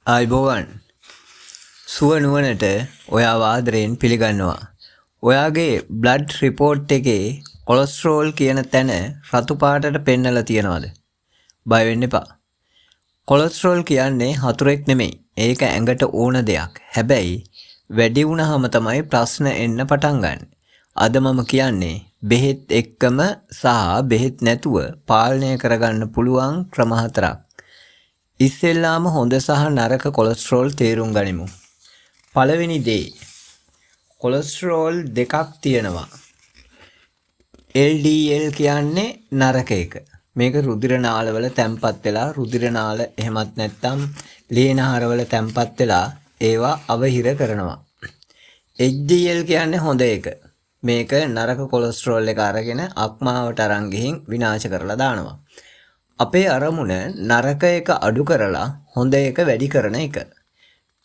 ආයිබෝවන් සුව නුවණට ඔයාව ආදරයෙන් පිළිගන්නවා. ඔයාගේ බ්ලඩ් රිපෝට් එකේ කොලෙස්ටරෝල් කියන තැන රතු පාටට පෙන්නලා තියනවාද? බය වෙන්න එපා. කොලෙස්ටරෝල් කියන්නේ හතුරෙක් නෙමෙයි. ඒක ඇඟට ඕන දෙයක්. හැබැයි වැඩි වුණාම තමයි ප්‍රශ්න එන්න පටන් ගන්න. අද මම කියන්නේ බෙහෙත් එක්කම සහ බෙහෙත් නැතුව පාලනය කරගන්න පුළුවන් ක්‍රම 4ක්. ඉස්සෙල්ලාම හොඳ සහ නරක කොලෙස්ටරෝල් තේරුම් ගනිමු. පළවෙනි දේ කොලෙස්ටරෝල් දෙකක් තියෙනවා. LDL කියන්නේ නරක එක. මේක රුධිර නාලවල තැම්පත් වෙලා රුධිර නාල එහෙමත් නැත්නම් ලේනහරවල තැම්පත් වෙලා ඒවා අවහිර කරනවා. HDL කියන්නේ හොඳ එක. මේක නරක කොලෙස්ටරෝල් එක අරගෙන අක්මාවට අරන් ගිහින් විනාශ කරලා දානවා. අපේ අරමුණ නරක එක අඩු කරලා හොඳ එක වැඩි කරන එක.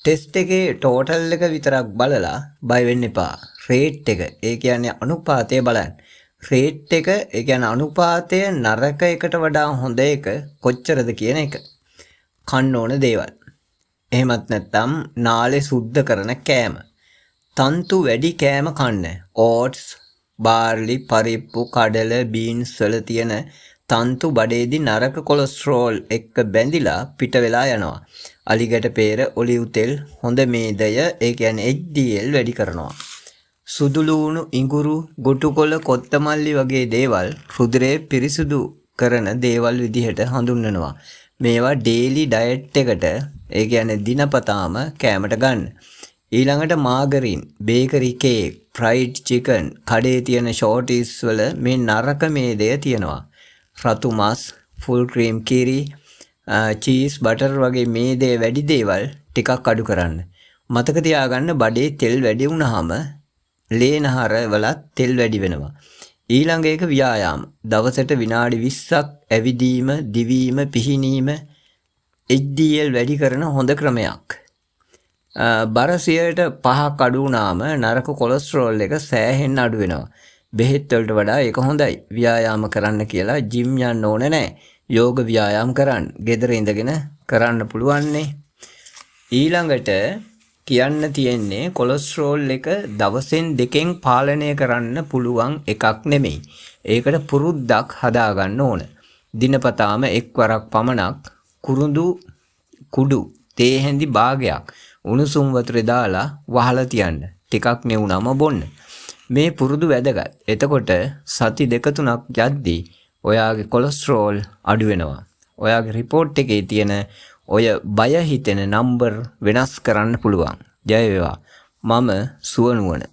ටෙස්ට් එකේ ටෝටල් එක විතරක් බලලා බය වෙන්න එපා. රේට් එක, ඒ කියන්නේ අනුපාතය බලන්න. රේට් එක, ඒ කියන්නේ අනුපාතය නරක එකට වඩා හොඳ එක කොච්චරද කියන එක. කන්න ඕන දේවල්. එහෙමත් නැත්නම් නාලේ සුද්ධ කරන කෑම. තන්තු වැඩි කෑම කන්න. ඕට්ස්, බාර්ලි, පරිප්පු, කඩල, බීන්ස් වල තියෙන තන්තු බඩේදී නරක කොලෙස්ටරෝල් එක්ක බැඳිලා පිට වෙලා යනවා. අලිගැට peer, ඔලිව් තෙල්, හොඳ මේදය, ඒ කියන්නේ HDL වැඩි කරනවා. සුදු ලූණු, ඉඟුරු, ගොටුකොළ, කොත්තමල්ලි වගේ දේවල් රුධිරය පිරිසුදු කරන දේවල් විදිහට හඳුන්වනවා. මේවා ඩේලි ඩයට් එකට, ඒ කියන්නේ දිනපතාම කෑමට ගන්න. ඊළඟට මාගරින්, බේකරි කේක්, ෆ්‍රයිඩ් චිකන්, කඩේ තියෙන ෂෝටිස් වල මේ නරක මේදය තියෙනවා. රතු මස්, ෆුල් ක්‍රීම් කිරි, චීස්, බටර් වගේ මේදේ වැඩි දේවල් ටිකක් අඩු කරන්න. මතක තියාගන්න බඩේ තෙල් වැඩි වුණාම ලේනහර වලත් තෙල් වැඩි වෙනවා. ඊළඟ එක ව්‍යායාම. දවසට විනාඩි 20ක් ඇවිදීම, දිවීම, පිහිනීම HDL වැඩි කරන හොඳ ක්‍රමයක්. බර 5% අඩු වුණාම නරක කොලෙස්ටරෝල් එක සෑහෙන්න අඩු වෙනවා. බෙහෙත් වලට වඩා ඒක හොඳයි. ව්‍යායාම කරන්න කියලා ජිම් යන්න ඕන නැහැ. යෝග ව්‍යායාම කරන්න. ගෙදර ඉඳගෙන කරන්න පුළුවන්නේ. ඊළඟට කියන්න තියෙන්නේ කොලෙස්ටරෝල් එක දවසෙන් 2කින් පාලනය කරන්න පුළුවන් එකක් නෙමෙයි. ඒකට පුරුද්දක් හදාගන්න ඕන. දිනපතාම එක්වරක් පමණක් කුඩු තේ හැඳි භාගයක් උණුසුම් වතුරේ දාලා වහලා තියන්න. ටිකක් නෙවුනම බොන්න. මේ පුරුදු වැදගත්. එතකොට සති 2-3ක් යද්දී ඔයාගේ කොලෙස්ටරෝල් අඩු වෙනවා. ඔයාගේ රිපෝට් එකේ තියෙන ඔය බය හිතෙන නම්බර් වෙනස් කරන්න පුළුවන්. ජය වේවා. මම සුවනුවන.